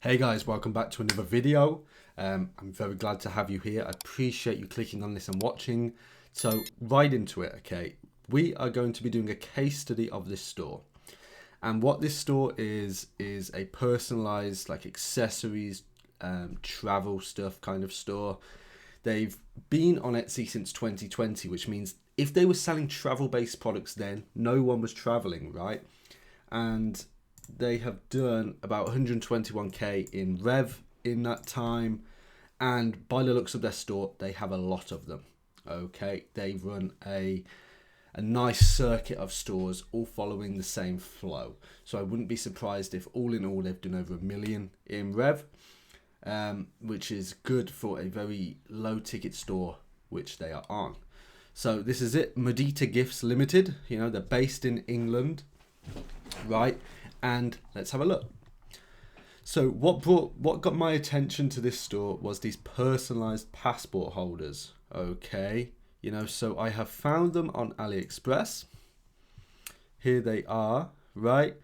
Hey guys, welcome back to another video. I'm very glad to have you here. I appreciate you clicking on this and watching. So right into it, okay? We are going to be doing a case study of this store. And what this store is a personalized like accessories, travel stuff kind of store. They've been on Etsy since 2020, which means if they were selling travel-based products then, no one was traveling, right? And they have done about 121k in rev in that time, and by the looks of their store they have a lot of them. Okay, they run a nice circuit of stores all following the same flow, so I wouldn't be surprised if all in all they've done over 1 million in rev, which is good for a very low ticket store which they are on. So this is it, Medita Gifts Limited. You know, they're based in England, right? And let's have a look. So what got my attention to this store was these personalized passport holders. Okay, you know, so I have found them on AliExpress. Here they are, right?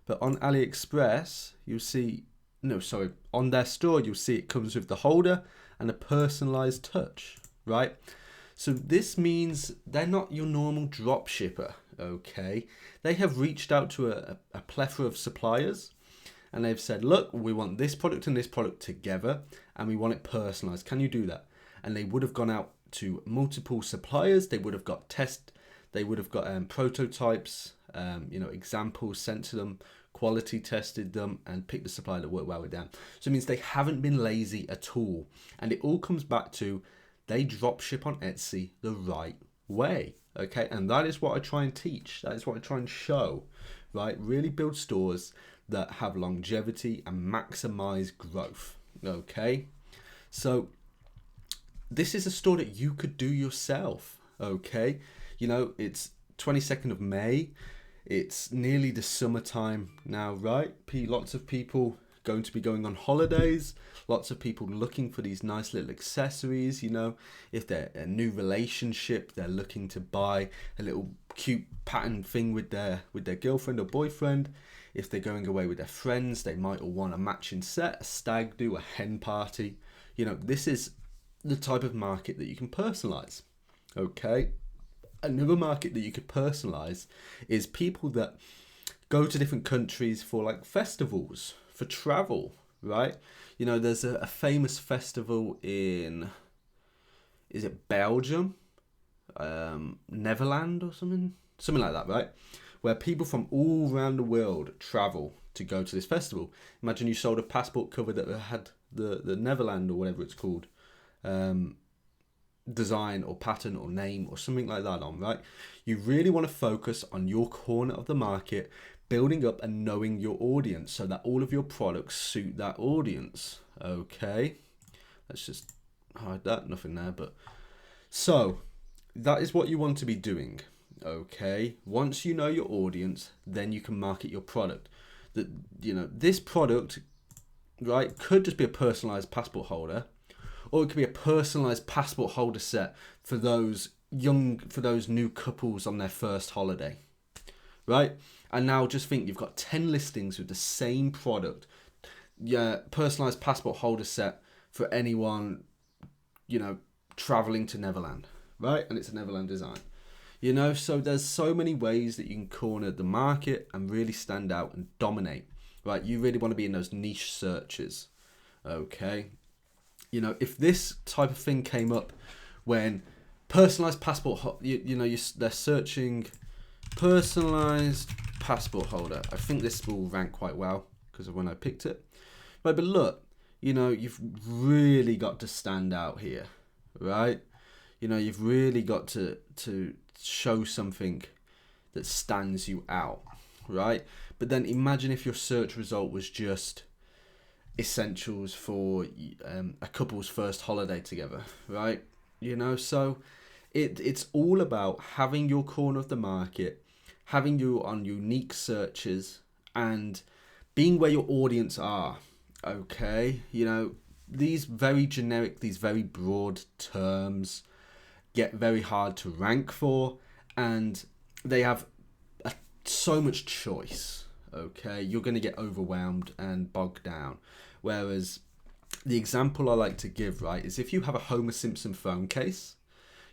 But on AliExpress, you'll see, no, sorry, on their store, you'll see it comes with the holder and a personalized touch, right? So this means they're not your normal drop shipper. Okay, they have reached out to a plethora of suppliers and they've said, look, we want this product and this product together and we want it personalized. Can you do that? And they would have gone out to multiple suppliers. They would have got prototypes, you know, examples sent to them, quality tested them, and picked the supplier that worked well with them. So it means they haven't been lazy at all. And it all comes back to they drop ship on Etsy the right way. Okay, and that is what I try and teach. That is what I try and show, right? Really build stores that have longevity and maximize growth. Okay, so this is a store that you could do yourself. Okay, you know, it's 22nd of May. It's nearly the summertime now, right? Lots of people going to be going on holidays, lots of people looking for these nice little accessories. You know, if they're a new relationship, they're looking to buy a little cute pattern thing with their girlfriend or boyfriend. If they're going away with their friends, they might all want a matching set, a stag do, a hen party. You know, this is the type of market that you can personalize. Okay, another market that you could personalize is people that go to different countries for like festivals, for travel, right? You know, there's a famous festival in, is it Belgium? Netherlands or something like that, right? Where people from all around the world travel to go to this festival. Imagine you sold a passport cover that had the Netherlands or whatever it's called, design or pattern or name or something like that on, right? You really want to focus on your corner of the market, building up and knowing your audience so that all of your products suit that audience. Okay, let's just hide that, nothing there. But so that is what you want to be doing. Okay, once you know your audience, then you can market your product. That, you know, this product, right, could just be a personalized passport holder, or it could be a personalized passport holder set for those new couples on their first holiday, right? And now just think you've got 10 listings with the same product. Yeah, personalized passport holder set for anyone, you know, traveling to Neverland, right? And it's a Neverland design. You know, so there's so many ways that you can corner the market and really stand out and dominate, right? You really want to be in those niche searches. Okay, you know, if this type of thing came up when personalized passport, they're searching personalized passport holder, I think this will rank quite well because of when I picked it. Right, but look, you know, you've really got to stand out here, right? You know, you've really got to show something that stands you out, right? But then imagine if your search result was just essentials for a couple's first holiday together, right? You know, so it's all about having your corner of the market, having you on unique searches, and being where your audience are. Okay, you know, these very generic, these very broad terms get very hard to rank for, and they have so much choice. okay? You're going to get overwhelmed and bogged down. Whereas the example I like to give, right, is if you have a Homer Simpson phone case,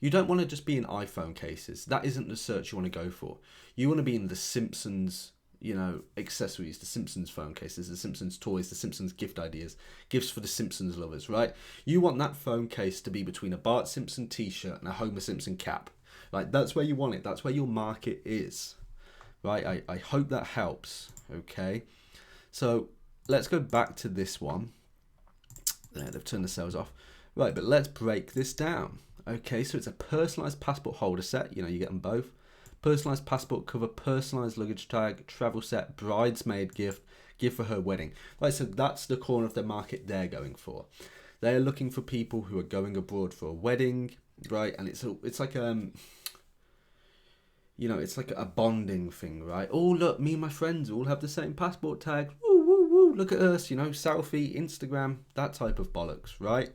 you don't want to just be in iPhone cases. That isn't the search you want to go for. You want to be in the Simpsons, you know, accessories, the Simpsons phone cases, the Simpsons toys, the Simpsons gift ideas, gifts for the Simpsons lovers, right? You want that phone case to be between a Bart Simpson t-shirt and a Homer Simpson cap. Like, that's where you want it. That's where your market is, right? I hope that helps, okay? So let's go back to this one. There, they've turned the cells off. Right, but let's break this down. Okay, so it's a personalized passport holder set. You know, you get them both. Personalized passport cover, personalized luggage tag, travel set, bridesmaid gift, gift for her wedding. Right, so that's the corner of the market they're going for. They're looking for people who are going abroad for a wedding, right? And it's like you know, it's like a bonding thing, right? Oh, look, me and my friends all have the same passport tag. Woo, woo, woo, look at us, you know, selfie, Instagram, that type of bollocks, right?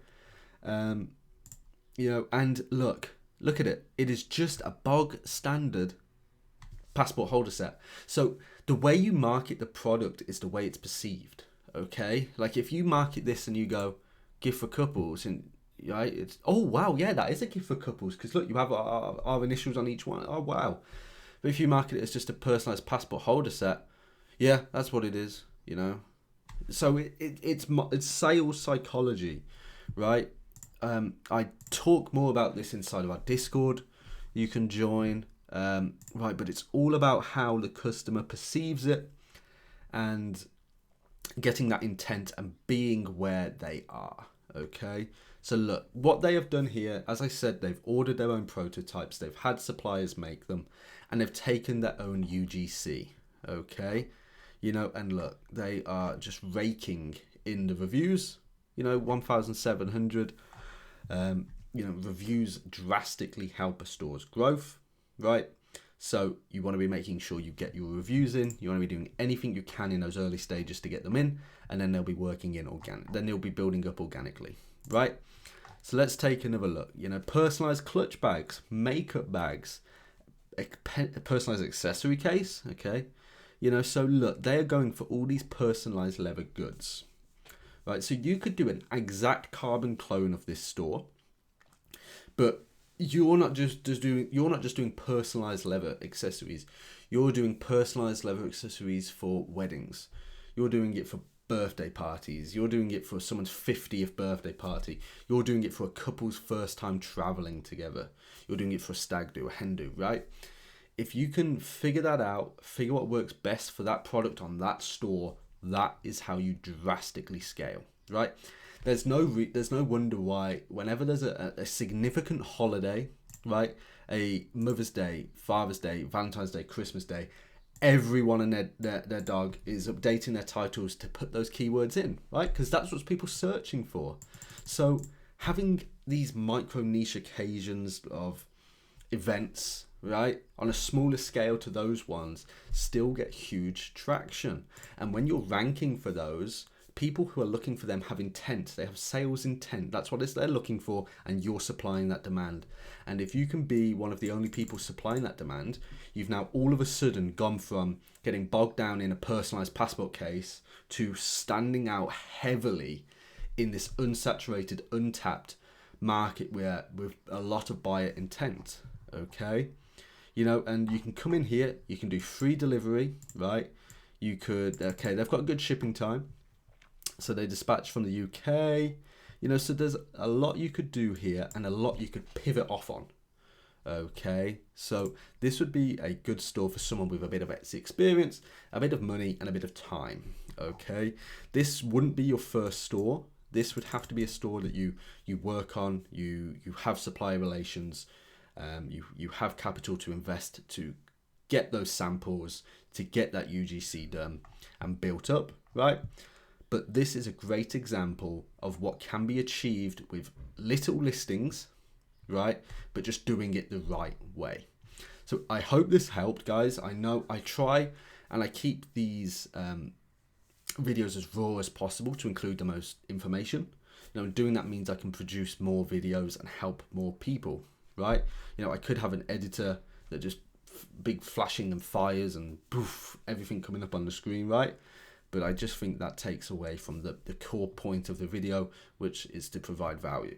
You know, and look at it. It is just a bog standard passport holder set. So the way you market the product is the way it's perceived, okay? Like if you market this and you go, gift for couples, and right, it's, oh wow, yeah, that is a gift for couples, because look, you have our initials on each one. Oh wow. But if you market it as just a personalized passport holder set, yeah, that's what it is, you know? So it's sales psychology, right? I talk more about this inside of our Discord. You can join, right? But it's all about how the customer perceives it and getting that intent and being where they are. Okay. So look, what they have done here, as I said, they've ordered their own prototypes. They've had suppliers make them, and they've taken their own UGC. Okay. You know, and look, they are just raking in the reviews. You know, 1,700. You know, reviews drastically help a store's growth, right? So you want to be making sure you get your reviews in. You want to be doing anything you can in those early stages to get them in, and then they'll be working in organic. Then they'll be building up organically, right? So let's take another look. You know, personalized clutch bags, makeup bags, a personalized accessory case. Okay, you know, so look, they are going for all these personalized leather goods. Right, so you could do an exact carbon clone of this store, but you're not just doing personalized leather accessories. You're doing personalized leather accessories for weddings. You're doing it for birthday parties. You're doing it for someone's 50th birthday party. You're doing it for a couple's first time traveling together. You're doing it for a stag do, a hen do, right? If you can figure that out, figure what works best for that product on that store, that is how you drastically scale, right? There's no wonder why whenever there's a significant holiday, right, a Mother's Day, Father's Day, Valentine's Day, Christmas Day, everyone and their dog is updating their titles to put those keywords in, right? Because that's what people are searching for. So having these micro niche occasions of events, right, on a smaller scale to those ones, still get huge traction. And when you're ranking for those, people who are looking for them have intent. They have sales intent. That's what they're looking for, and you're supplying that demand. And if you can be one of the only people supplying that demand, you've now all of a sudden gone from getting bogged down in a personalized passport case to standing out heavily in this unsaturated, untapped market where with a lot of buyer intent. Okay, you know, and you can come in here, you can do free delivery, right? You could, okay, they've got a good shipping time, so they dispatch from the UK, you know, so there's a lot you could do here and a lot you could pivot off on. Okay, so this would be a good store for someone with a bit of Etsy experience, a bit of money, and a bit of time. Okay, this wouldn't be your first store. This would have to be a store that you work on, you have supplier relations, you have capital to invest to get those samples, to get that UGC done and built up, right? But this is a great example of what can be achieved with little listings, right? But just doing it the right way. So I hope this helped, guys. I know I try and I keep these videos as raw as possible to include the most information. You know, doing that means I can produce more videos and help more people, right? You know, I could have an editor that just big flashing and fires and poof, everything coming up on the screen, right? But I just think that takes away from the core point of the video, which is to provide value.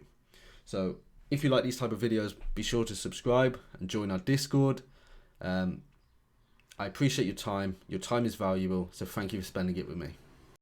So if you like these type of videos, be sure to subscribe and join our Discord. I appreciate your time. Your time is valuable, so thank you for spending it with me.